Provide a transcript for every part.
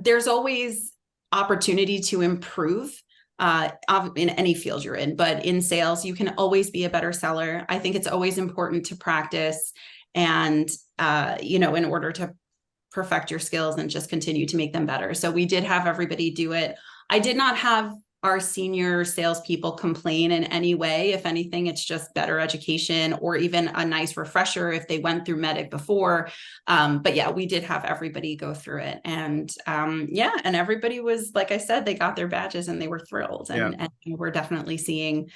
there's always opportunity to improve in any field you're in, but in sales, you can always be a better seller. I think it's always important to practice and, in order to perfect your skills and just continue to make them better. So we did have everybody do it. I did not have our senior salespeople complain in any way. If anything, it's just better education or even a nice refresher if they went through MEDDICC before. But yeah, we did have everybody go through it. And and everybody was, like I said, they got their badges and they were thrilled. And we're definitely seeing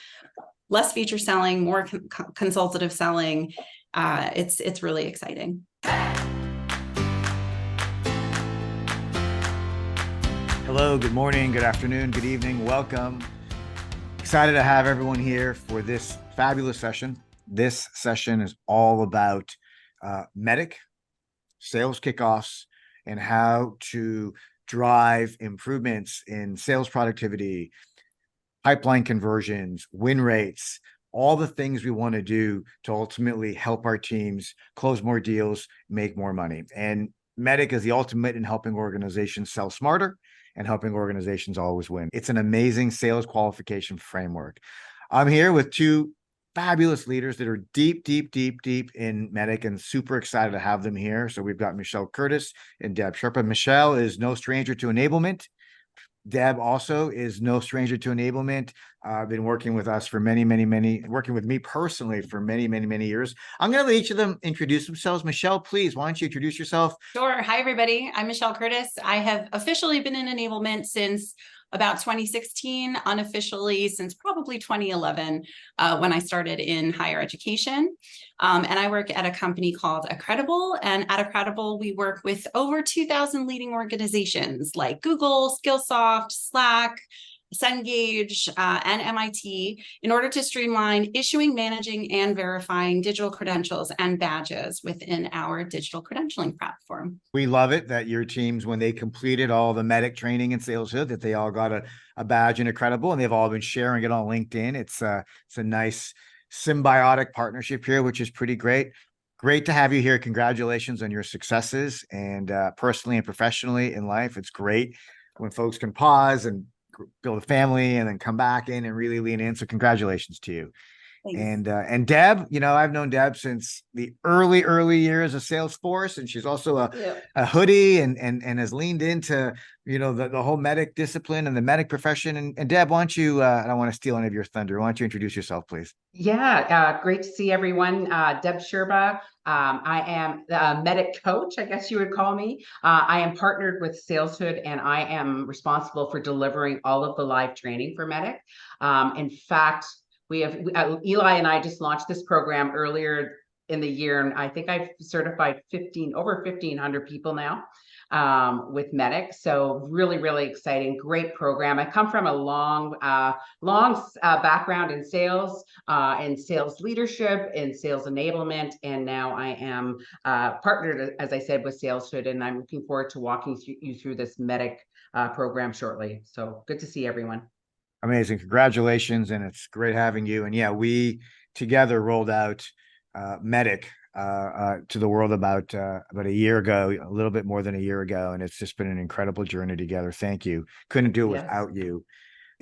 less feature selling, more consultative selling. It's really exciting. Hello, good morning, good afternoon, good evening. Welcome. Excited to have everyone here for this fabulous session. This session is all about MEDDICC, sales kickoffs, and how to drive improvements in sales productivity, pipeline conversions, win rates, all the things we want to do to ultimately help our teams close more deals, make more money. And MEDDICC is the ultimate in helping organizations sell smarter and helping organizations always win. It's an amazing sales qualification framework. I'm here with two fabulous leaders that are deep in MEDDICC and super excited to have them here. So we've got Michelle Curtis and Deb Scherba. Michelle is no stranger to enablement. Deb also is no stranger to enablement. Been working with us for working with me personally for many years. I'm going to let each of them introduce themselves. Michelle, please, why don't you introduce yourself? Sure. Hi, everybody. I'm Michelle Curtis. I have officially been in enablement since about 2016, unofficially since probably 2011, when I started in higher education. And I work at a company called Accredible. And at Accredible, we work with over 2,000 leading organizations like Google, Skillsoft, Slack, Cengage, and MIT in order to streamline issuing, managing, and verifying digital credentials and badges within our digital credentialing platform. We love it that your teams, when they completed all the MEDDICC training in SalesHood, that they all got a badge in Accredible, and they've all been sharing it on LinkedIn. It's a nice symbiotic partnership here, which is pretty great. Great to have you here. Congratulations on your successes, and personally and professionally in life. It's great when folks can pause and build a family and then come back in and really lean in. So congratulations to you. Thanks. And Deb, I've known Deb since the early years of Salesforce, and she's also a hoodie and has leaned into, the whole MEDDICC discipline and the MEDDICC profession. And Deb, why don't you, I don't want to steal any of your thunder. Why don't you introduce yourself, please? Yeah, great to see everyone. Deb Scherba. I am the MEDDICC Coach, I guess you would call me. I am partnered with SalesHood, and I am responsible for delivering all of the live training for MEDDICC. In fact, we have Elay and I just launched this program earlier in the year, and I think I've certified over 1,500 people now with MEDDICC. So really exciting, great program. I come from a long background in sales leadership, in sales enablement, and now I am partnered, as I said, with SalesHood, and I'm looking forward to walking you through this MEDDICC program shortly. So good to see everyone. Amazing. Congratulations. And it's great having you. And yeah, we together rolled out MEDDICC to the world about a year ago, a little bit more than a year ago. And it's just been an incredible journey together. Thank you. Couldn't do it without you.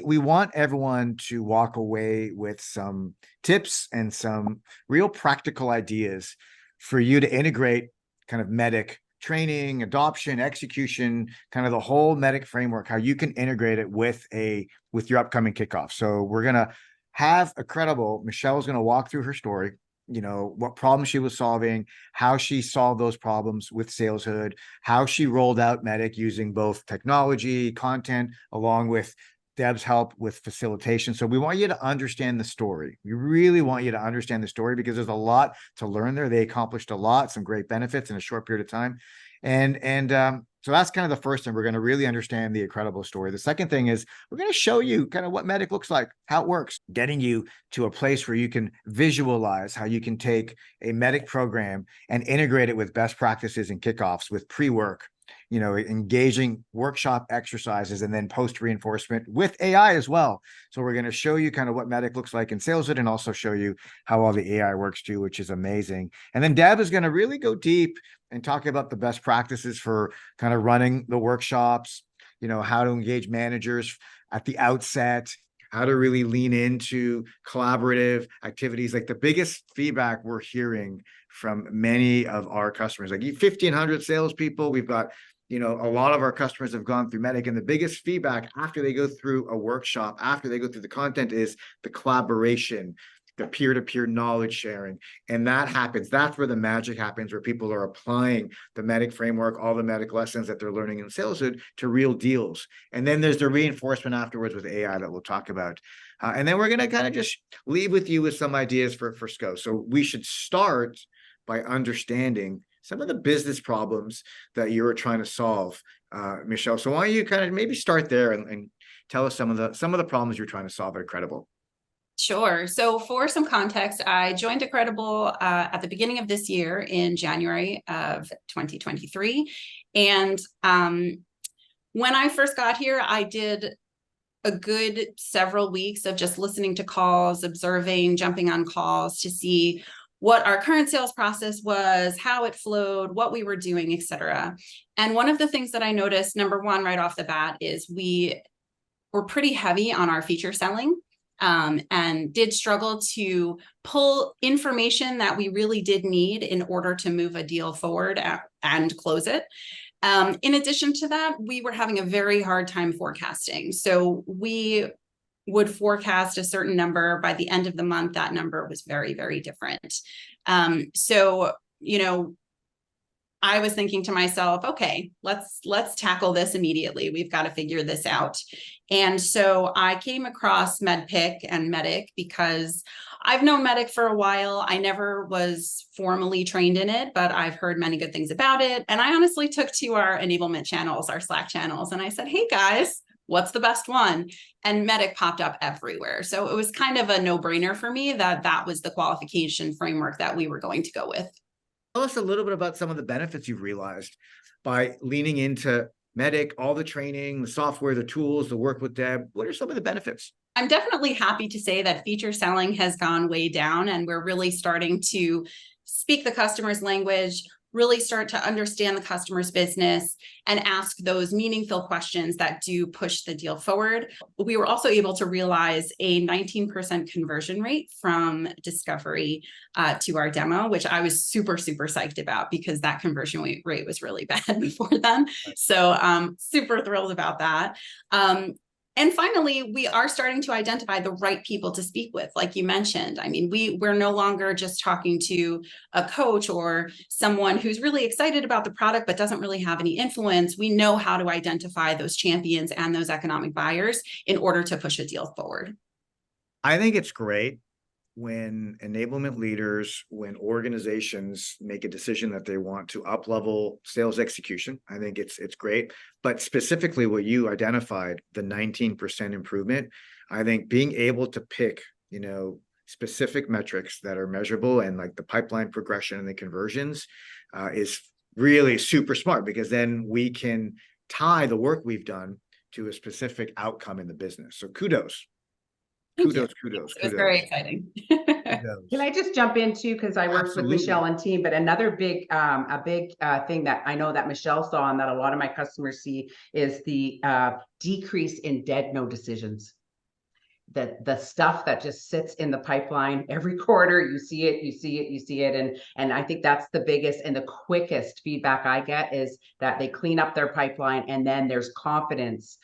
We want everyone to walk away with some tips and some real practical ideas for you to integrate kind of MEDDICC training, adoption, execution, kind of the whole MEDDICC framework, how you can integrate it with your upcoming kickoff. So we're going to have Accredible. Michelle's going to walk through her story, what problems she was solving, how she solved those problems with SalesHood, how she rolled out MEDDICC using both technology, content, along with Deb's help with facilitation. So we want you to understand the story. We really want you to understand the story because there's a lot to learn there. They accomplished a lot, some great benefits in a short period of time. So that's kind of the first thing. We're going to really understand the Accredible story. The second thing is we're going to show you kind of what MEDDICC looks like, how it works, getting you to a place where you can visualize how you can take a MEDDICC program and integrate it with best practices and kickoffs with pre-work, engaging workshop exercises and then post reinforcement with AI as well. So we're going to show you kind of what MEDDICC looks like in SalesHood and also show you how all the AI works too, which is amazing. And then Deb is going to really go deep and talk about the best practices for kind of running the workshops, how to engage managers at the outset, how to really lean into collaborative activities. Like the biggest feedback we're hearing from many of our customers, like 1,500 salespeople, we've got, a lot of our customers have gone through MEDDICC, and the biggest feedback after they go through a workshop, after they go through the content, is the collaboration, the peer-to-peer knowledge sharing. And that happens. That's where the magic happens, where people are applying the MEDDICC framework, all the MEDDICC lessons that they're learning in SalesHood to real deals. And then there's the reinforcement afterwards with AI that we'll talk about. And then we're going to kind of just leave with you with some ideas for SKO. So we should start by understanding some of the business problems that you're trying to solve, Michelle. So why don't you kind of maybe start there and tell us some of the problems you're trying to solve at Accredible. Sure. So for some context, I joined Accredible at the beginning of this year in January of 2023. And when I first got here, I did a good several weeks of just listening to calls, observing, jumping on calls to see what our current sales process was, how it flowed, what we were doing, et cetera. And one of the things that I noticed, number one, right off the bat, is we were pretty heavy on our feature selling. And did struggle to pull information that we really did need in order to move a deal forward and close it. In addition to that, we were having a very hard time forecasting. So we would forecast a certain number. By the end of the month, that number was very, very different. So, I was thinking to myself, okay, let's tackle this immediately. We've got to figure this out. And so I came across MEDDICC and MEDDICC because I've known MEDDICC for a while. I never was formally trained in it, but I've heard many good things about it. And I honestly took to our enablement channels, our Slack channels, and I said, hey guys, what's the best one? And MEDDICC popped up everywhere. So it was kind of a no-brainer for me that was the qualification framework that we were going to go with. Tell us a little bit about some of the benefits you've realized by leaning into MEDDICC, all the training, the software, the tools, the work with Deb. What are some of the benefits? I'm definitely happy to say that feature selling has gone way down, and we're really starting to speak the customer's language, really start to understand the customer's business and ask those meaningful questions that do push the deal forward. We were also able to realize a 19% conversion rate from discovery to our demo, which I was super, super psyched about because that conversion rate was really bad before then. So super thrilled about that. And finally, we are starting to identify the right people to speak with, like you mentioned. I mean, we're no longer just talking to a coach or someone who's really excited about the product but doesn't really have any influence. We know how to identify those champions and those economic buyers in order to push a deal forward. I think it's great when enablement leaders, when organizations make a decision that they want to up-level sales execution. I think it's great. But specifically what you identified, the 19% improvement, I think being able to pick, specific metrics that are measurable and like the pipeline progression and the conversions is really super smart, because then we can tie the work we've done to a specific outcome in the business. So kudos. Kudos. It was very exciting. Can I just jump in too? Because I worked with Michelle and team, but another big thing that I know that Michelle saw and that a lot of my customers see is the decrease in dead no decisions. The stuff that just sits in the pipeline every quarter, you see it. And I think that's the biggest and the quickest feedback I get is that they clean up their pipeline and then there's confidence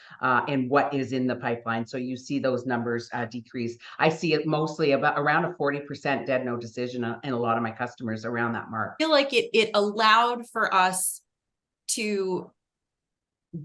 in what is in the pipeline. So you see those numbers decrease. I see it mostly around a 40% dead no decision in a lot of my customers around that mark. I feel like it allowed for us to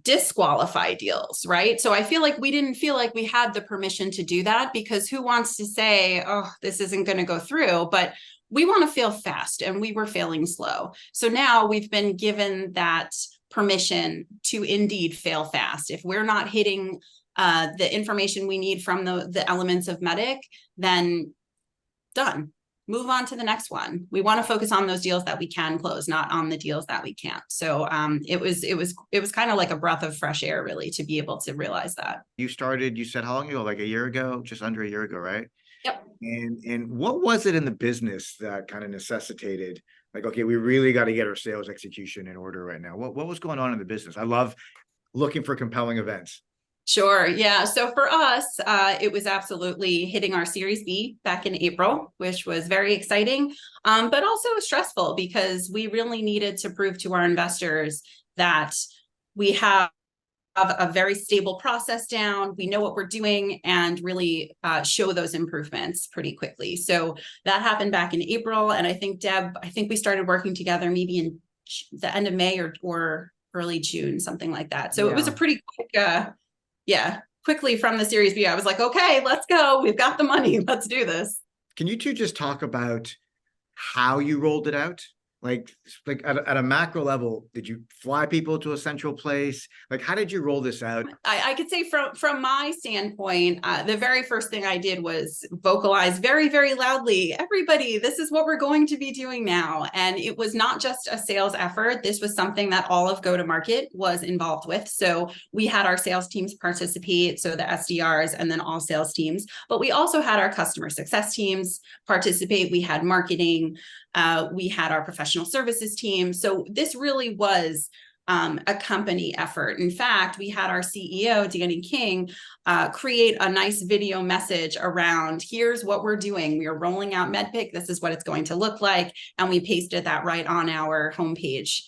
disqualify deals, right? So I feel like we didn't feel like we had the permission to do that, because who wants to say, oh, this isn't going to go through, but we want to fail fast and we were failing slow. So now we've been given that permission to indeed fail fast. If we're not hitting the information we need from the elements of MEDDICC, then done. move on to the next one. We want to focus on those deals that we can close, not on the deals that we can't. So it was kind of like a breath of fresh air, really, to be able to realize that. You started, you said how long ago? Like a year ago, just under a year ago, right? Yep. And what was it in the business that kind of necessitated, like, okay, we really got to get our sales execution in order right now? What was going on in the business? I love looking for compelling events. Sure. Yeah. So for us, it was absolutely hitting our Series B back in April, which was very exciting, but also stressful because we really needed to prove to our investors that we have a very stable process down. We know what we're doing and really show those improvements pretty quickly. So that happened back in April. And I think, Deb, we started working together maybe in the end of May or early June, something like that. So it was a pretty quick, quickly from the Series B, I was like, okay, let's go. We've got the money. Let's do this. Can you two just talk about how you rolled it out? Like at a macro level, did you fly people to a central place? Like, how did you roll this out? I could say from my standpoint, the very first thing I did was vocalize very, very loudly, everybody, this is what we're going to be doing now. And it was not just a sales effort. This was something that all of go-to-market was involved with. So we had our sales teams participate, so the SDRs and then all sales teams, but we also had our customer success teams participate. We had marketing, we had our professional services team. So this really was a company effort. In fact, we had our CEO, Danny King, create a nice video message around, here's what we're doing. We are rolling out MEDDICC. This is what it's going to look like. And we pasted that right on our homepage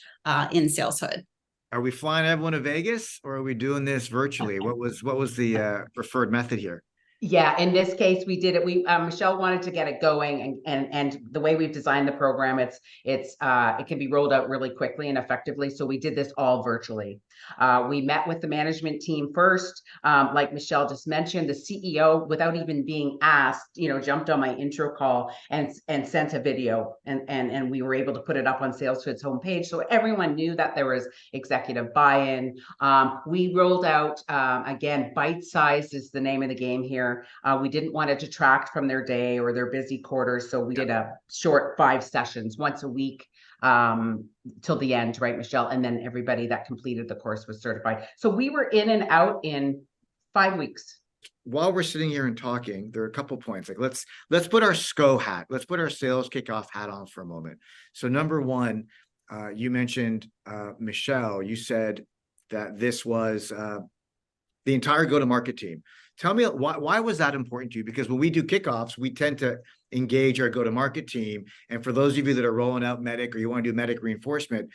in SalesHood. Are we flying everyone to Vegas or are we doing this virtually? What was the preferred method here? Yeah, in this case, we did it. Michelle wanted to get it going, and the way we've designed the program, it can be rolled out really quickly and effectively. So we did this all virtually. We met with the management team first, like Michelle just mentioned. The CEO, without even being asked, jumped on my intro call and sent a video, and we were able to put it up on SalesHood's homepage, so everyone knew that there was executive buy-in. We rolled out again, bite-sized is the name of the game here. We didn't want to detract from their day or their busy quarters, so we did a short 5 sessions once a week till the end, right, Michelle? And then everybody that completed the course was certified. So we were in and out in 5 weeks. While we're sitting here and talking, there are a couple points. Like let's put our SKO hat, let's put our sales kickoff hat on for a moment. So number one, you mentioned Michelle. You said that this was the entire go-to-market team. Tell me why was that important to you? Because when we do kickoffs, we tend to engage our go-to-market team. And for those of you that are rolling out MEDDICC or you want to do MEDDICC reinforcement,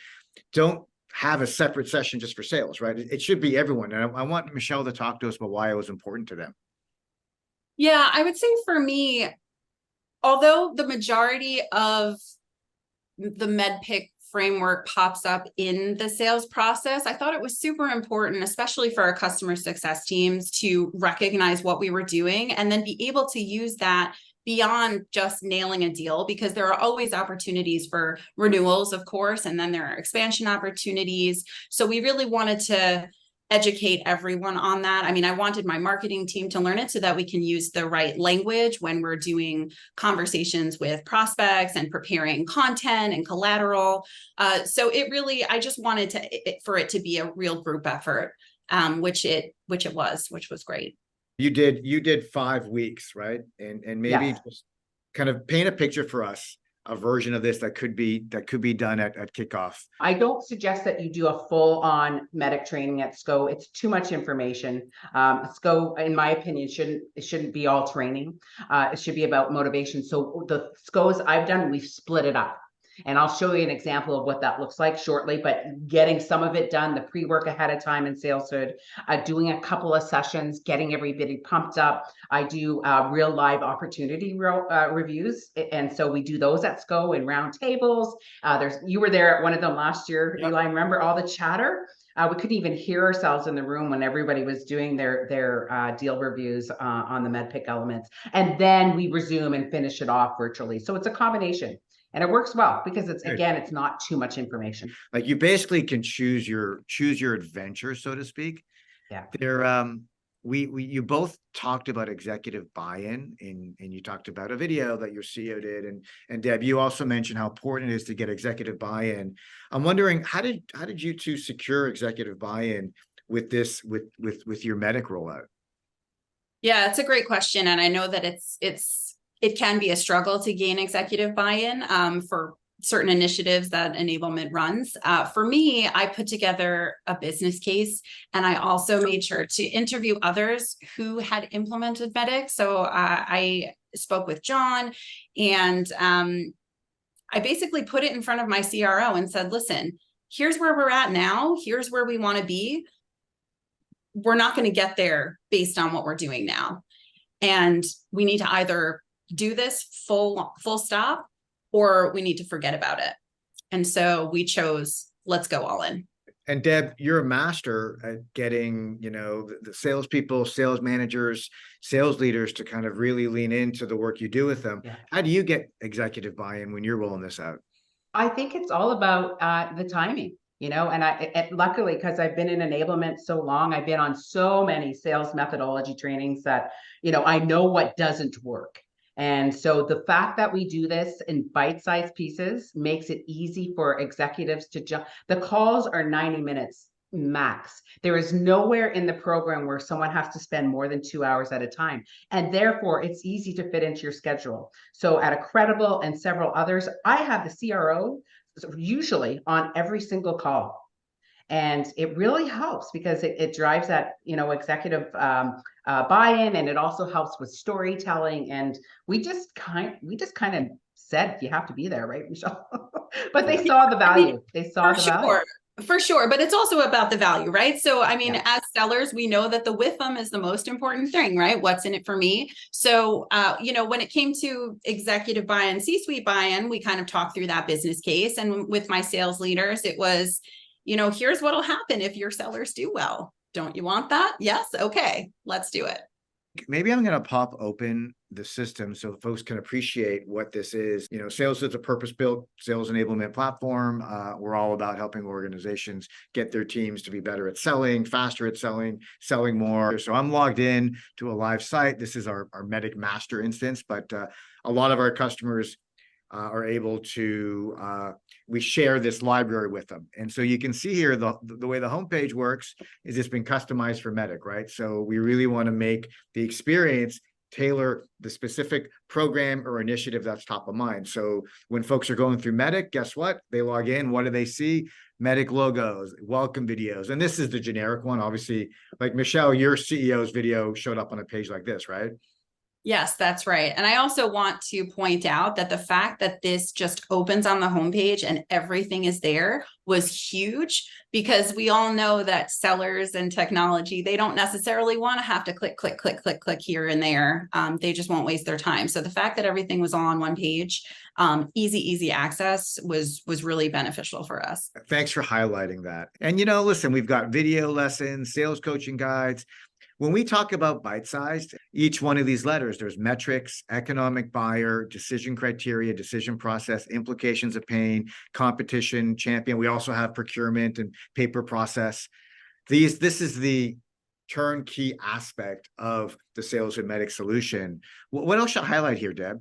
don't have a separate session just for sales, right? It should be everyone. And I want Michelle to talk to us about why it was important to them. Yeah, I would say for me, although the majority of the MEDDICC framework pops up in the sales process, I thought it was super important, especially for our customer success teams, to recognize what we were doing and then be able to use that beyond just nailing a deal, because there are always opportunities for renewals, of course, and then there are expansion opportunities. So we really wanted to educate everyone on that. I mean, I wanted my marketing team to learn it so that we can use the right language when we're doing conversations with prospects and preparing content and collateral. So it really, I just wanted for it to be a real group effort, which it was great. You did 5 weeks, right? And maybe just kind of paint a picture for us, a version of this that could be done at kickoff. I don't suggest that you do a full-on MEDDICC training at SKO. It's too much information. SKO, in my opinion, shouldn't be all training. It should be about motivation. So the SKOs I've done, we've split it up. And I'll show you an example of what that looks like shortly, but getting some of it done, the pre-work ahead of time in SalesHood, doing a couple of sessions, getting everybody pumped up. I do real live opportunity reviews. And so we do those at SKO in round tables. You were there at one of them last year, Eli. Remember all the chatter? We couldn't even hear ourselves in the room when everybody was doing their deal reviews on the MEDDICC elements. And then we resume and finish it off virtually. So it's a combination. And it works well because it's not too much information. Like you basically can choose your adventure, so to speak. Yeah. you both talked about executive buy-in, and you talked about a video that your CEO did, and Deb, you also mentioned how important it is to get executive buy-in. I'm wondering, how did you two secure executive buy-in with this with your MEDDICC rollout? Yeah, it's a great question, and I know that it can be a struggle to gain executive buy-in for certain initiatives that enablement runs. For me, I put together a business case, and I also made sure to interview others who had implemented MEDDICC. So I spoke with John, and I basically put it in front of my CRO and said, listen, here's where we're at now. Here's where we want to be. We're not going to get there based on what we're doing now. And we need to either do this full stop, or we need to forget about it. And so we chose, let's go all in. And Deb, you're a master at getting, the salespeople, sales managers, sales leaders to kind of really lean into the work you do with them. Yeah. How do you get executive buy-in when you're rolling this out? I think it's all about the timing, and luckily, because I've been in enablement so long, I've been on so many sales methodology trainings that, I know what doesn't work. And so the fact that we do this in bite-sized pieces makes it easy for executives to jump. The calls are 90 minutes max. There is nowhere in the program where someone has to spend more than 2 hours at a time. And therefore, it's easy to fit into your schedule. So at Accredible and several others, I have the CRO usually on every single call. And it really helps because it drives that, executive buy-in, and it also helps with storytelling. And we just kind of said, you have to be there, right, Michelle? But they saw the value. They saw the value. For sure. But it's also about the value, right? So, I mean, as sellers, we know that the with them is the most important thing, right? What's in it for me? So, when it came to executive buy-in, C-suite buy-in, we kind of talked through that business case. And with my sales leaders, it was, here's what'll happen if your sellers do well. Don't you want that? Yes. Okay, let's do it. Maybe I'm going to pop open the system so folks can appreciate what this is. SalesHood is a purpose-built sales enablement platform. We're all about helping organizations get their teams to be better at selling, faster at selling more. So I'm logged in to a live site. This is our MEDDICC master instance, but a lot of our customers are able to, we share this library with them. And so you can see here, the way the homepage works is it's been customized for MEDDICC, right? So we really want to make the experience tailor the specific program or initiative that's top of mind. So when folks are going through MEDDICC, guess what? They log in, what do they see? MEDDICC logos, welcome videos. And this is the generic one. Obviously, like Michelle, your CEO's video showed up on a page like this, right? Yes, that's right. And I also want to point out that the fact that this just opens on the homepage and everything is there was huge, because we all know that sellers and technology, they don't necessarily want to have to click here and there. They just won't waste their time. So the fact that everything was all on one page, easy access was really beneficial for us. Thanks for highlighting that. And, listen, we've got video lessons, sales coaching guides. When we talk about bite-sized, each one of these letters, there's metrics, economic buyer, decision criteria, decision process, implications of pain, competition, champion. We also have procurement and paper process. This is the turnkey aspect of the SalesHood and MEDDICC solution. What else should I highlight here, Deb?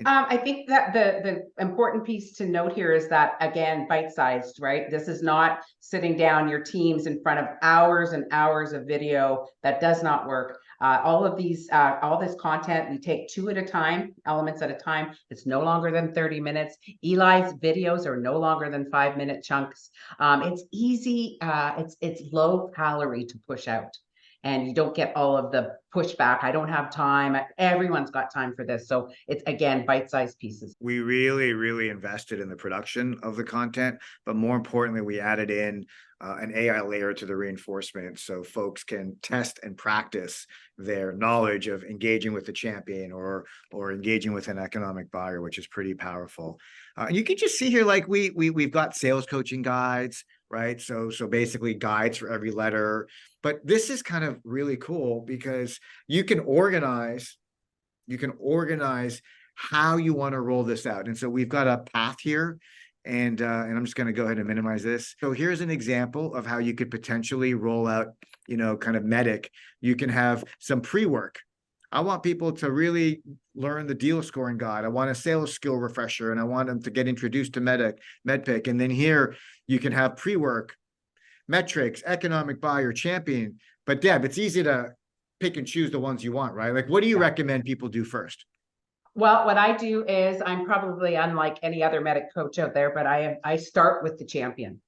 I think that the important piece to note here is that, again, bite-sized, right? This is not sitting down your teams in front of hours and hours of video. That does not work. All of these, all this content, we take 2 at a time, elements at a time. It's no longer than 30 minutes. Elay's videos are no longer than 5-minute chunks. It's easy. It's low calorie to push out. And you don't get all of the pushback. I don't have time. Everyone's got time for this. So it's, again, bite-sized pieces. We really invested in the production of the content, but more importantly, we added in an AI layer to the reinforcement so folks can test and practice their knowledge of engaging with the champion or engaging with an economic buyer, which is pretty powerful. You can just see here, like we've got sales coaching guides, right? So basically guides for every letter. But this is kind of really cool because you can organize how you want to roll this out. And so we've got a path here. And I'm just going to go ahead and minimize this. So here's an example of how you could potentially roll out, kind of MEDDICC. You can have some pre-work. I want people to really learn the deal scoring guide. I want a sales skill refresher, and I want them to get introduced to MEDDICC. And then here you can have pre-work, metrics, economic buyer, champion. But Deb, it's easy to pick and choose the ones you want, right? Like, what do you recommend people do first? Well, what I do is I'm probably unlike any other MEDDICC coach out there, but I start with the champion.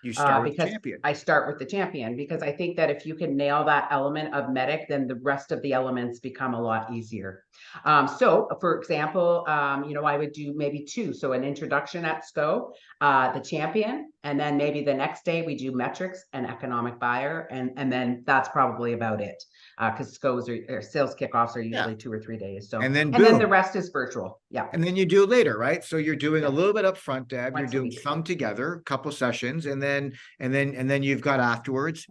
You start with the Because champion. I start with the champion, because I think that if you can nail that element of MEDDICC, then the rest of the elements become a lot easier. So for example, I would do maybe two. So an introduction at SKO, the champion, and then maybe the next day we do metrics and economic buyer. And then that's probably about it. Because SKOs or sales kickoffs are usually 2 or 3 days. So and then the rest is virtual. Yeah. And then you do it later, right? So you're doing a little bit up front, Deb. Once You're a doing week. some together, a couple sessions, and then you've got afterwards.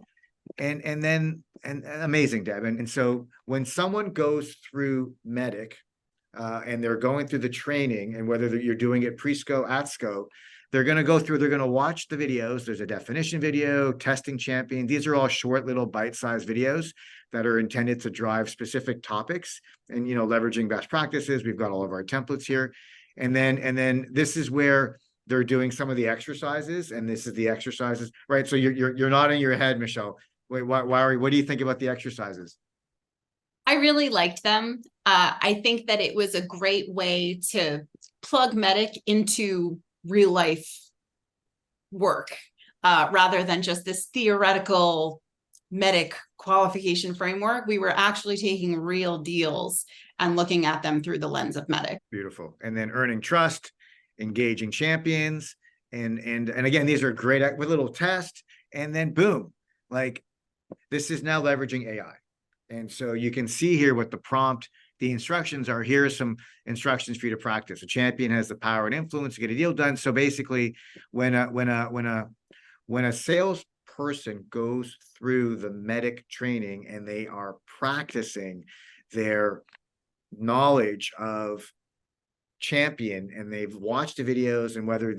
And amazing, Deb. And so when someone goes through MEDDICC, and they're going through the training, and whether you're doing it pre-SKO, at SKO, they're going to watch the videos. There's a definition video, testing champion. These are all short little bite-sized videos that are intended to drive specific topics and, leveraging best practices. We've got all of our templates here. And then this is where they're doing some of the exercises, and this is the exercises, right? So you're nodding your head, Michelle. Wait, what do you think about the exercises? I really liked them. I think that it was a great way to plug MEDDICC into real life work, rather than just this theoretical MEDDICC qualification framework. We were actually taking real deals and looking at them through the lens of MEDDICC. Beautiful. And then earning trust, engaging champions, and again, these are great with little tests. And then boom, like this is now leveraging AI. And so you can see here what the prompt, the instructions are. Here are some instructions for you to practice. A champion has the power and influence to get a deal done. So basically, when a salesperson goes through the MEDDICC training and they are practicing their knowledge of champion, and they've watched the videos, and whether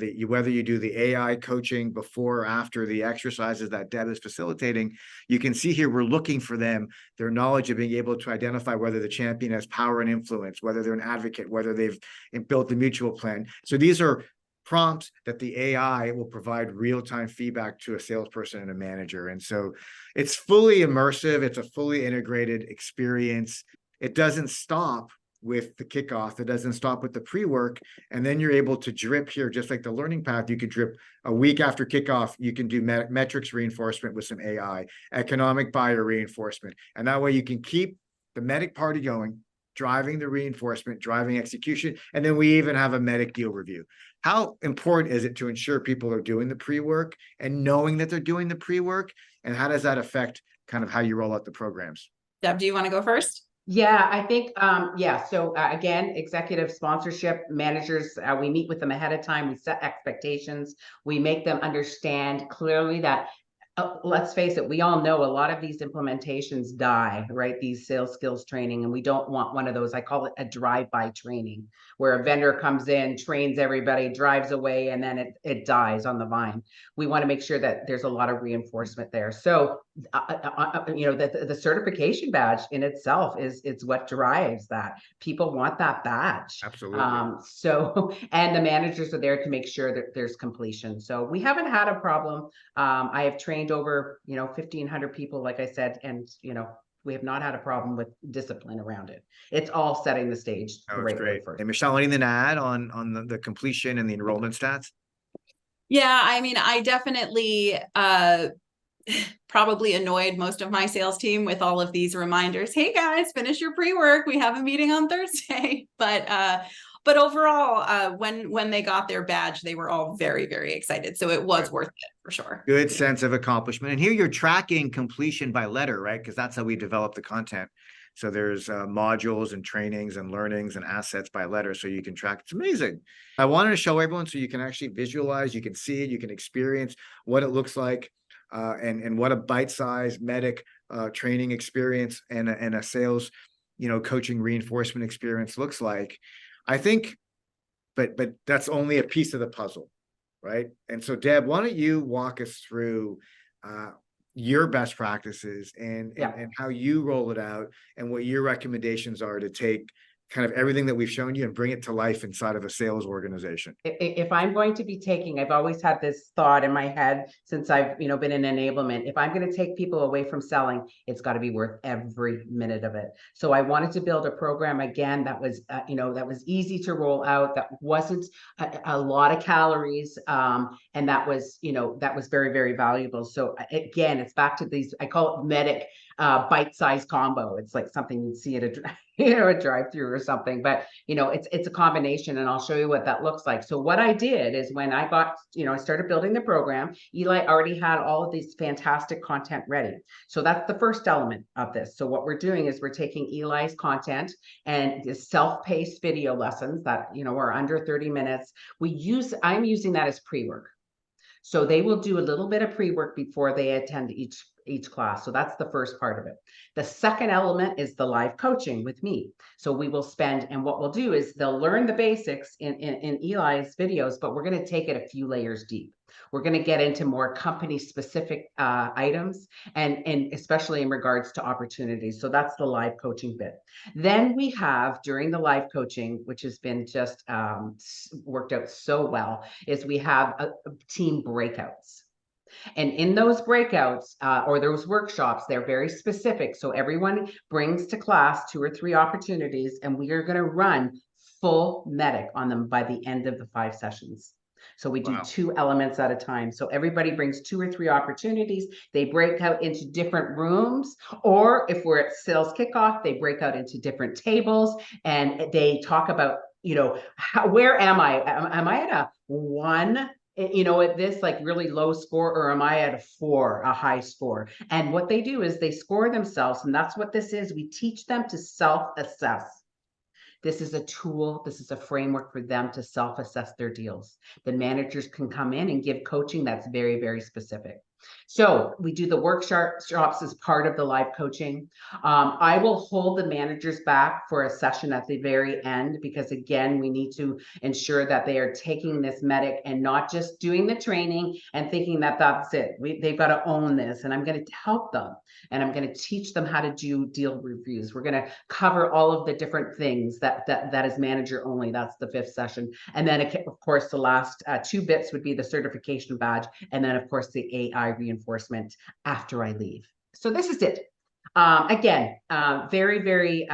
you do the AI coaching before or after the exercises that Deb is facilitating, you can see here we're looking for their knowledge of being able to identify whether the champion has power and influence, whether they're an advocate, whether they've built the mutual plan. So these are prompts that the AI will provide real-time feedback to a salesperson and a manager. And so it's fully immersive. It's a fully integrated experience. It doesn't stop with the kickoff. It doesn't stop with the pre-work. And then you're able to drip here, just like the learning path. You could drip a week after kickoff. You can do metrics reinforcement with some AI, economic buyer reinforcement. And that way you can keep the MEDDICC party going, driving the reinforcement, driving execution. And then we even have a MEDDICC deal review. How important is it to ensure people are doing the pre-work and knowing that they're doing the pre-work? And how does that affect kind of how you roll out the programs? Deb, do you want to go first? Yeah, I think, So again, executive sponsorship managers, we meet with them ahead of time. We set expectations. We make them understand clearly that, let's face it, we all know a lot of these implementations die, right? These sales skills training, and we don't want one of those. I call it a drive-by training, where a vendor comes in, trains everybody, drives away, and then it dies on the vine. We want to make sure that there's a lot of reinforcement there. So, the certification badge in itself it's what drives that. People want that badge. Absolutely. And the managers are there to make sure that there's completion. So we haven't had a problem. I have trained over 1,500 people, like I said, and we have not had a problem with discipline around it. It's all setting the stage the right way first. And Michelle, anything to add on the completion and the enrollment stats? Yeah, I mean, I definitely probably annoyed most of my sales team with all of these reminders. Hey guys, finish your pre-work. We have a meeting on Thursday. But overall, when they got their badge, they were all very, very excited. So it was worth it for sure. Good sense of accomplishment. And here you're tracking completion by letter, right? Because that's how we develop the content. So there's modules and trainings and learnings and assets by letter, so you can track. It's amazing. I wanted to show everyone so you can actually visualize, you can see it, you can experience what it looks like, and what a bite-sized MEDDICC training experience and a sales, coaching reinforcement experience looks like. I think, but that's only a piece of the puzzle. right? And so, Deb, why don't you walk us through your best practices and how you roll it out and what your recommendations are to take kind of everything that we've shown you and bring it to life inside of a sales organization. If I'm going to be taking, I've always had this thought in my head since I've, been in enablement. If I'm going to take people away from selling, it's got to be worth every minute of it. So I wanted to build a program again that was, that was easy to roll out, that wasn't a lot of calories, and that was, that was very, very valuable. So again, it's back to these, I call it MEDDICC bite-sized combo. It's like something you'd see at a drive-through or something, but it's a combination, and I'll show you what that looks like. So what I did is when I got, I started building the program, Elay already had all of these fantastic content ready. So that's the first element of this. So what we're doing is we're taking Elay's content and the self-paced video lessons that, are under 30 minutes. I'm using that as pre-work. So they will do a little bit of pre-work before they attend each class. So that's the first part of it. The second element is the live coaching with me. So we will spend, and what we'll do is they'll learn the basics in Elay's videos, but we're going to take it a few layers deep. We're going to get into more company specific items and especially in regards to opportunities. So that's the live coaching bit. Then we have during the live coaching, which has been just worked out so well, is we have a team breakouts. And in those breakouts or those workshops, they're very specific. So everyone brings to class 2 or 3 opportunities, and we are going to run full MEDDICC on them by the end of the 5 sessions. So we do 2 elements at a time. So everybody brings 2 or 3 opportunities. They break out into different rooms, or if we're at sales kickoff, they break out into different tables and they talk about, where am I? Am I at a 1? At this like really low score, or am I at a 4, a high score? And what they do is they score themselves, and that's what this is. We teach them to self-assess. This is a tool, this is a framework for them to self-assess their deals. The managers can come in and give coaching that's very, very specific. So we do the workshops as part of the live coaching. I will hold the managers back for a session at the very end, because again, we need to ensure that they are taking this MEDDICC and not just doing the training and thinking that that's it. They've got to own this, and I'm going to help them, and I'm going to teach them how to do deal reviews. We're going to cover all of the different things that is manager only. That's the 5th session. And then of course, the last 2 bits would be the certification badge. And then of course the AI reinforcement after I leave. So this is it. Again, very, very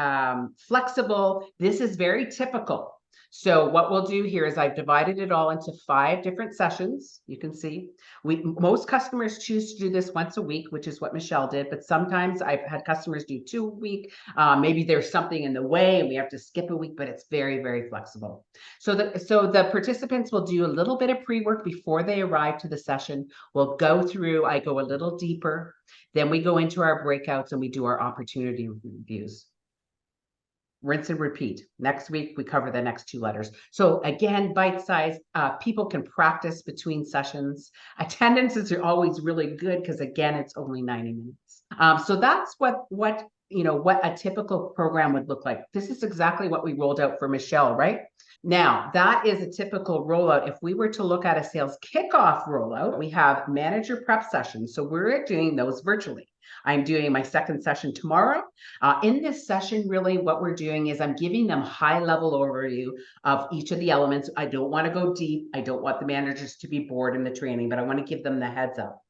flexible. This is very typical. So what we'll do here is I've divided it all into 5 different sessions. You can see most customers choose to do this once a week, which is what Michelle did. But sometimes I've had customers do 2 a week. Maybe there's something in the way and we have to skip a week, but it's very, very flexible. So the participants will do a little bit of pre-work before they arrive to the session. We'll go through, I go a little deeper. Then we go into our breakouts and we do our opportunity reviews. Rinse and repeat. Next week, we cover the next 2 letters. So again, bite-sized, people can practice between sessions. Attendances are always really good because again, it's only 90 minutes. So that's what a typical program would look like. This is exactly what we rolled out for Michelle, right? Now, that is a typical rollout. If we were to look at a sales kickoff rollout, we have manager prep sessions. So we're doing those virtually. I'm doing my 2nd session tomorrow. In this session, really what we're doing is I'm giving them high-level overview of each of the elements. I don't want to go deep. I don't want the managers to be bored in the training, but I want to give them the heads up.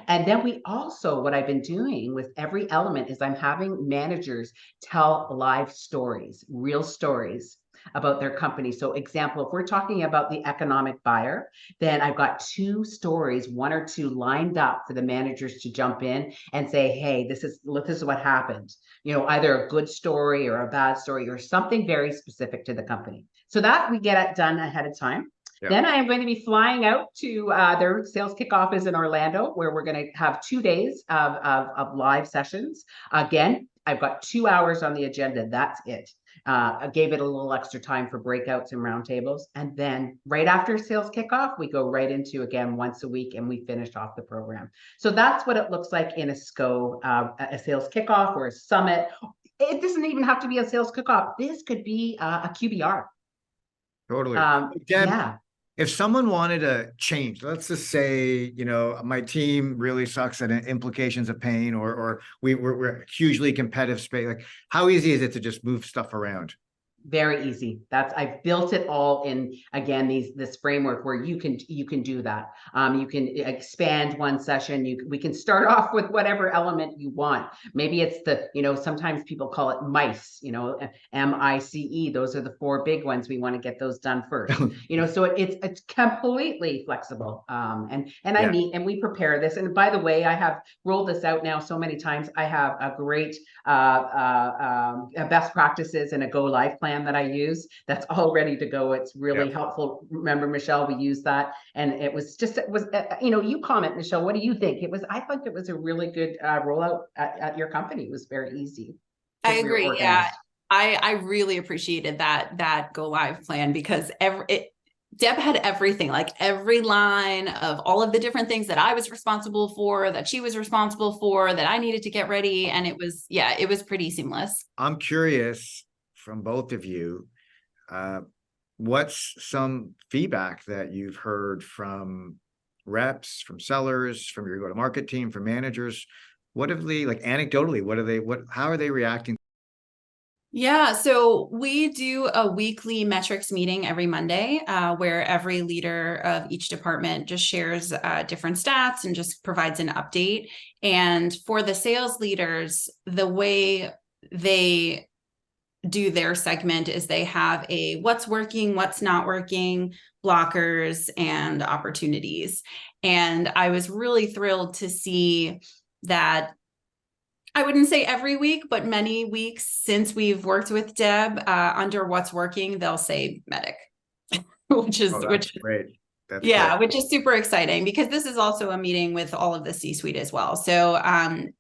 And then we also, what I've been doing with every element is I'm having managers tell live stories, real stories about their company. So example, if we're talking about the economic buyer, then I've got 2 stories, 1 or 2 lined up for the managers to jump in and say, hey, this is what happened. Either a good story or a bad story or something very specific to the company. So that we get it done ahead of time. Yeah. Then I am going to be flying out to their sales kickoff is in Orlando, where we're going to have 2 days of live sessions. Again, I've got 2 hours on the agenda. That's it. I gave it a little extra time for breakouts and roundtables. And then right after sales kickoff, we go right into, again, once a week, and we finish off the program. So that's what it looks like in a SKO, a sales kickoff or a summit. It doesn't even have to be a sales kickoff. This could be a QBR. Totally. Yeah. If someone wanted to change, let's just say, you know, my team really sucks at implications of pain, or we're a hugely competitive space. Like, how easy is it to just move stuff around? Very easy. I've built it all in, again, this framework where you can do that. You can expand one session. We can start off with whatever element you want. Maybe it's sometimes people call it MICE, MICE. Those are the 4 big ones. We want to get those done first. So it's completely flexible. And I Yeah. meet and we prepare this. And by the way, I have rolled this out now so many times. I have a great best practices and a go live plan that I use that's all ready to go. It's really helpful. Remember, Michelle, we used that, and it was you comment, Michelle, what do you think? I think it was a really good rollout at your company. It was very easy. I agree. Yeah. I really appreciated that go live plan, because Deb had everything, like every line of all of the different things that I was responsible for, that she was responsible for, that I needed to get ready. And it was pretty seamless. I'm curious from both of you, what's some feedback that you've heard from reps, from sellers, from your go-to-market team, from managers? What have they, like, anecdotally, how are they reacting? Yeah, so we do a weekly metrics meeting every Monday, where every leader of each department just shares different stats and just provides an update. And for the sales leaders, the way they do their segment is they have a what's working, what's not working, blockers, and opportunities. And I was really thrilled to see that. I wouldn't say every week, but many weeks since we've worked with Deb, under what's working, they'll say MEDDICC, which is great. That's great. Which is super exciting, because this is also a meeting with all of the C-suite as well. So I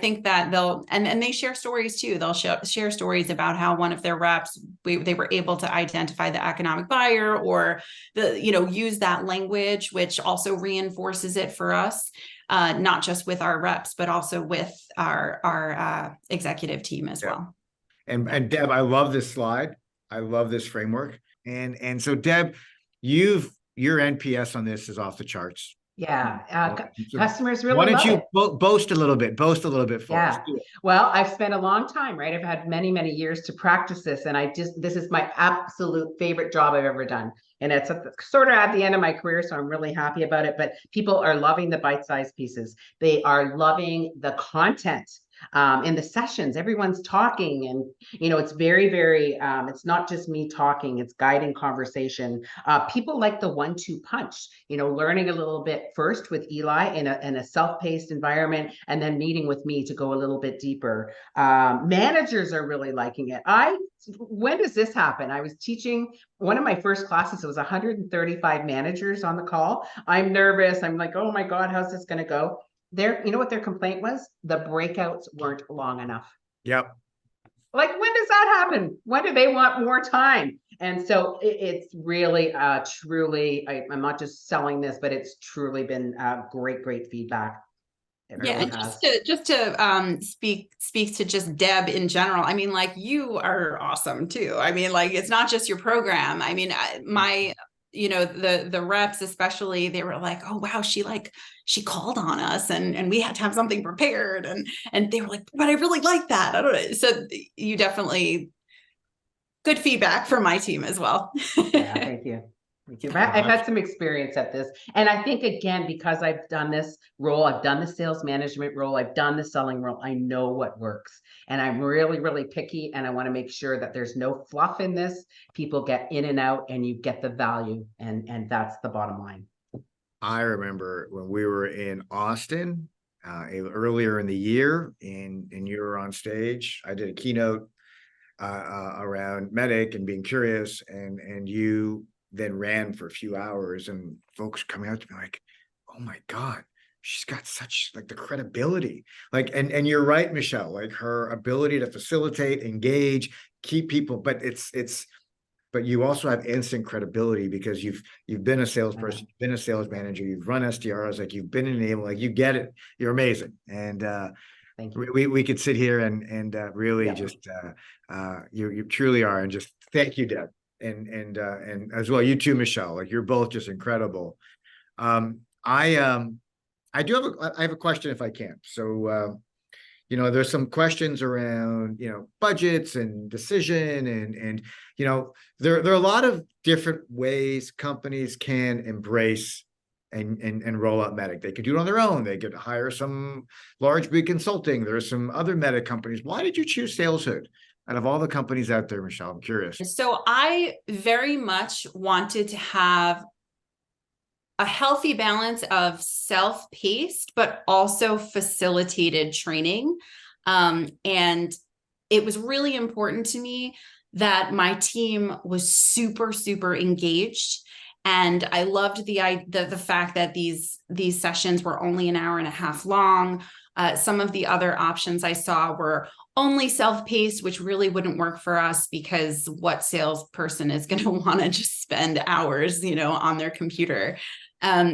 think that and they share stories too. They'll share stories about how one of their reps, they were able to identify the economic buyer, or use that language, which also reinforces it for us. Not just with our reps, but also with our executive team as well. And Deb, I love this slide. I love this framework. And so Deb, your NPS on this is off the charts. Yeah. Customers really love it. Why don't you boast a little bit for us? Well, I've spent a long time, right? I've had many, many years to practice this. And this is my absolute favorite job I've ever done. And it's sort of at the end of my career, so I'm really happy about it. But people are loving the bite-sized pieces. They are loving the content. In the sessions, everyone's talking, and it's very, very it's not just me talking, it's guiding conversation. People like the 1-2 punch, learning a little bit first with Elay in a self-paced environment, and then meeting with me to go a little bit deeper. Managers are really liking it. When does this happen? I was teaching one of my first classes. It was 135 managers on the call. I'm nervous. I'm like, oh my God, how's this going to go? You know what their complaint was? The breakouts weren't long enough. Yep. Like, when does that happen? When do they want more time? And so it's really, truly, I'm not just selling this, but it's truly been great feedback. And just to speak to just Deb in general. I mean, like, you are awesome too. I mean, like, it's not just your program. I mean, the reps, especially, they were like, oh wow, she called on us and we had to have something prepared, and they were like, but I really like that. I don't know. So you definitely, good feedback from my team as well. Yeah, thank you. I've had some experience at this. And I think, again, because I've done this role, I've done the sales management role, I've done the selling role, I know what works. And I'm really, really picky, and I want to make sure that there's no fluff in this. People get in and out, and you get the value. And that's the bottom line. I remember when we were in Austin earlier in the year, and you were on stage. I did a keynote around MEDDICC and being curious, and you then ran for a few hours, and folks coming out to me like, oh my God, she's got such, like, the credibility, like, and you're right, Michelle, like, her ability to facilitate, engage, keep people, but but you also have instant credibility because you've been a salesperson, you've been a sales manager, you've run SDRs, like, you've been enabled, like, you get it, you're amazing. And thank you. We could sit here and really just you truly are, and just thank you, Deb. and as well, you too, Michelle. Like, you're both just incredible. I do have a question, if I can. So, there's some questions around, budgets and decision, and there are a lot of different ways companies can embrace and roll out MEDDICC. They could do it on their own. They could hire some large big consulting. There's some other MEDDICC companies. Why did you choose SalesHood out of all the companies out there, Michelle? I'm curious. So I very much wanted to have a healthy balance of self-paced, but also facilitated training. And it was really important to me that my team was super, super engaged. And I loved the fact that these sessions were only an hour and a half long. Some of the other options I saw were only self-paced, which really wouldn't work for us, because what salesperson is going to want to just spend hours, on their computer?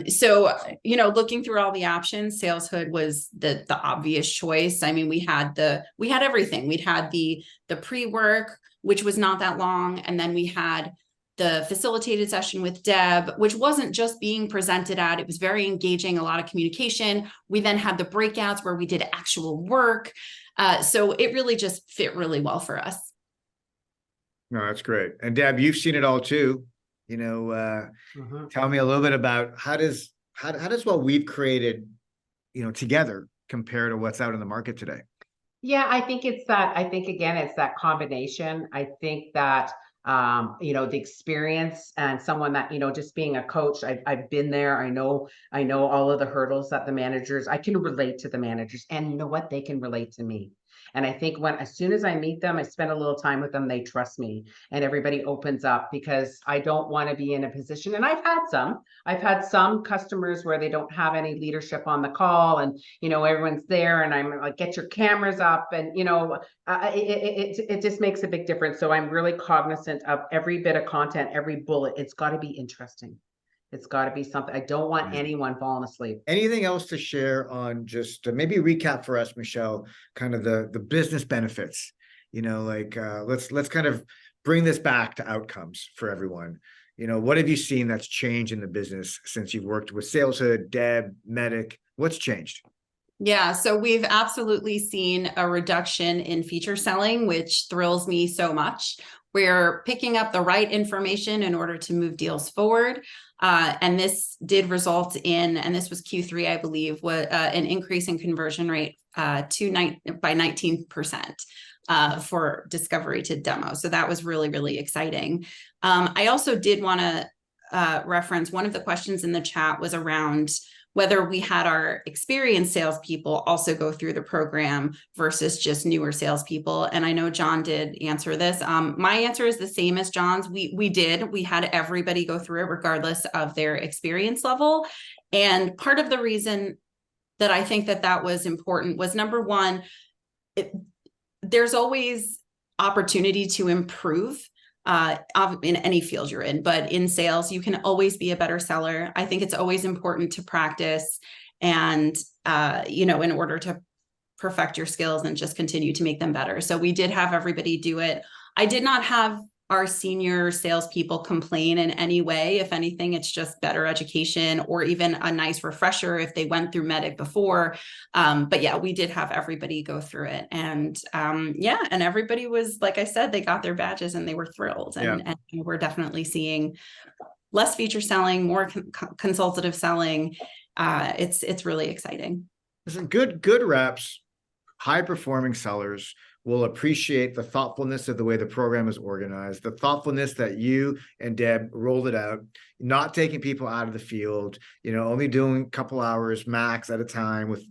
So, looking through all the options, SalesHood was the obvious choice. I mean, we had everything. We'd had the pre-work, which was not that long. And then we had the facilitated session with Deb, which wasn't just being presented at, it was very engaging, a lot of communication. We then had the breakouts where we did actual work. So it really just fit really well for us. No, that's great. And Deb, you've seen it all too. Tell me a little bit about how does what we've created, together compare to what's out in the market today? Yeah, I think again, it's that combination. I think that, the experience and someone that, just being a coach, I've been there. I know all of the hurdles that the managers, I can relate to the managers, and you know what, they can relate to me. And I think as soon as I meet them, I spend a little time with them, they trust me, and everybody opens up, because I don't want to be in a position. And I've had some customers where they don't have any leadership on the call, and, everyone's there, and I'm like, get your cameras up. And, it just makes a big difference. So I'm really cognizant of every bit of content, every bullet. It's got to be interesting. It's got to be something. I don't want anyone falling asleep. Anything else to share on, just maybe recap for us, Michelle, kind of the business benefits, let's kind of bring this back to outcomes for everyone. What have you seen that's changed in the business since you've worked with SalesHood, Deb, MEDDICC? What's changed? Yeah, so we've absolutely seen a reduction in feature selling, which thrills me so much. We're picking up the right information in order to move deals forward. And this did result in, and this was Q3, I believe, an increase in conversion rate by 19% for discovery to demo. So that was really, really exciting. I also did want to reference, one of the questions in the chat was around whether we had our experienced salespeople also go through the program versus just newer salespeople. And I know John did answer this. My answer is the same as John's. We had everybody go through it regardless of their experience level. And part of the reason that I think that was important was, number one, there's always opportunity to improve in any field you're in, but in sales, you can always be a better seller. I think it's always important to practice and, in order to perfect your skills and just continue to make them better. So we did have everybody do it. I did not have our senior salespeople complain in any way. If anything, it's just better education, or even a nice refresher if they went through MEDDICC before. But yeah, we did have everybody go through it. And and everybody was, like I said, they got their badges and they were thrilled. And we're definitely seeing less feature selling, more consultative selling. It's really exciting. Listen, good reps, high performing sellers will appreciate the thoughtfulness of the way the program is organized, the thoughtfulness that you and Deb rolled it out, not taking people out of the field, only doing a couple hours max at a time with,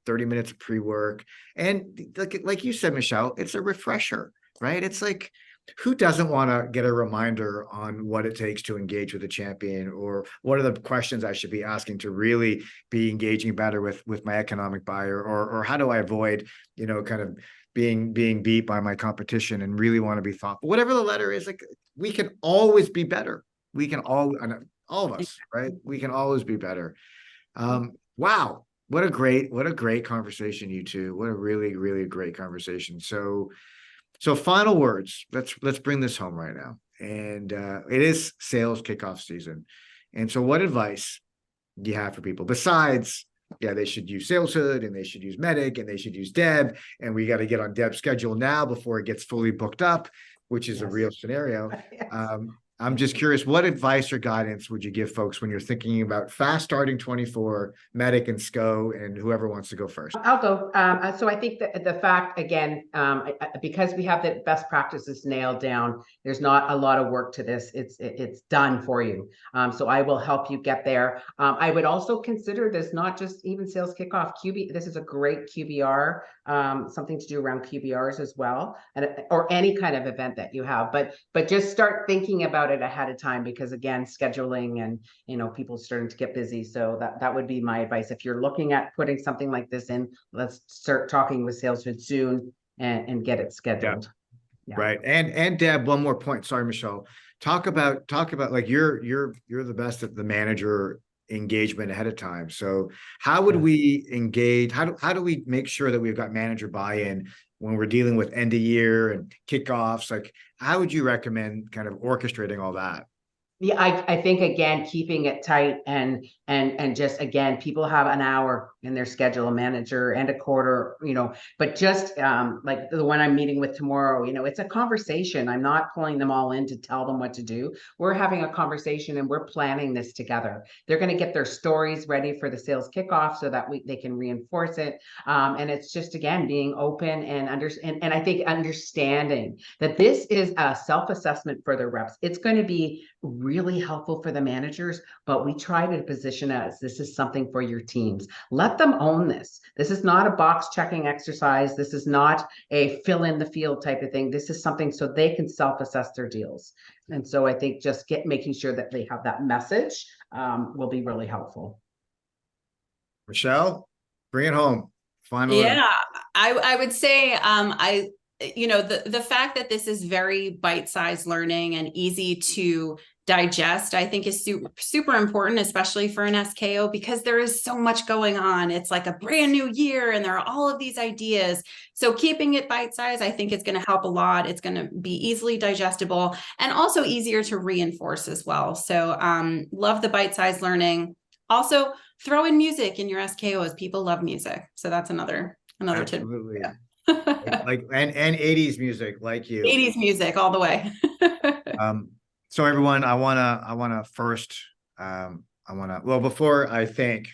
30 minutes of pre-work. And like you said, Michelle, it's a refresher, right? It's like, who doesn't want to get a reminder on what it takes to engage with a champion, or what are the questions I should be asking to really be engaging better with my economic buyer, or how do I avoid, kind of being beat by my competition, and really want to be thoughtful. Whatever the letter is, like, we can always be better. We can all of us, right? We can always be better. Wow. What a great conversation, you two. What a really, really great conversation. So final words. Let's bring this home right now. and it is sales kickoff season. And so what advice do you have for people besides, yeah, they should use SalesHood and they should use MEDDICC and they should use Deb, and we got to get on Deb's schedule now before it gets fully booked up, which is a real scenario. I'm just curious, what advice or guidance would you give folks when you're thinking about fast starting 24, MEDDICC and SKO, and whoever wants to go first? I'll go. So I think that the fact, again, because we have the best practices nailed down, there's not a lot of work to this. It's done for you. So I will help you get there. I would also consider this not just even sales kickoff. This is a great QBR, something to do around QBRs as well, or any kind of event that you have. But just start thinking about it ahead of time, because again, scheduling and people starting to get busy. So that would be my advice. If you're looking at putting something like this in, let's start talking with SalesHood soon and get it scheduled. Yeah. Right. And Deb, one more point. Sorry, Michelle. Talk about like you're the best at the manager engagement ahead of time. So how would we engage? How do we make sure that we've got manager buy-in when we're dealing with end of year and kickoffs? Like, how would you recommend kind of orchestrating all that? Yeah, I think, again, keeping it tight and just, again, people have an hour in their schedule, a manager and a quarter, but just like the one I'm meeting with tomorrow, it's a conversation. I'm not pulling them all in to tell them what to do. We're having a conversation and we're planning this together. They're going to get their stories ready for the sales kickoff so that they can reinforce it. And it's just, again, being open and I think understanding that this is a self-assessment for the reps. It's going to be really helpful for the managers, but we try to position it as this is something for your teams. Let them own this. This is not a box checking exercise. This is not a fill in the field type of thing. This is something so they can self-assess their deals. And so I think just making sure that they have that message will be really helpful. Michelle, bring it home. Final. Yeah, I would say the fact that this is very bite-sized learning and easy to digest, I think is super important, especially for an SKO, because there is so much going on. It's like a brand new year and there are all of these ideas. So keeping it bite-sized, I think it's going to help a lot. It's going to be easily digestible and also easier to reinforce as well. So love the bite-sized learning. Also, throw in music in your SKOs. People love music. So that's another Absolutely. tip. like and 80s music, like you. 80s music all the way. So everyone, before I thank,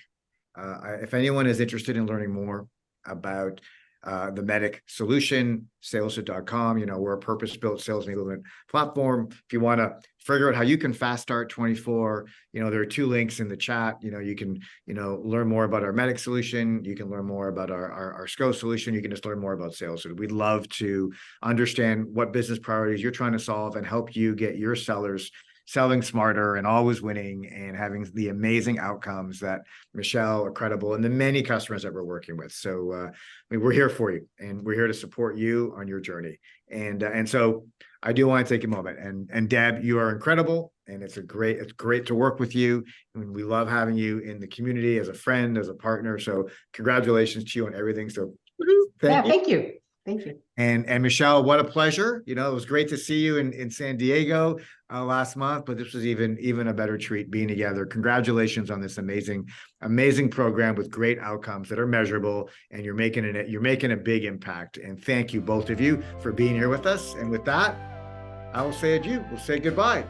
if anyone is interested in learning more about the MEDDICC solution, SalesHood.com, we're a purpose-built sales enablement platform. If you want to figure out how you can fast start 24, there are 2 links in the chat. You can, learn more about our MEDDICC solution. You can learn more about our SKO solution. You can just learn more about SalesHood. We'd love to understand what business priorities you're trying to solve and help you get your sellers selling smarter and always winning and having the amazing outcomes that Michelle, Accredible, and the many customers that we're working with. So we're here for you and we're here to support you on your journey. And so I do want to take a moment and Deb, you are incredible. And it's great to work with you. And we love having you in the community as a friend, as a partner. So congratulations to you on everything. So thank you. Thank you. And Michelle, what a pleasure. It was great to see you in San Diego last month, but this was even a better treat being together. Congratulations on this amazing program with great outcomes that are measurable, and you're making a big impact. And thank you, both of you, for being here with us. And with that, I will say adieu. We'll say goodbye.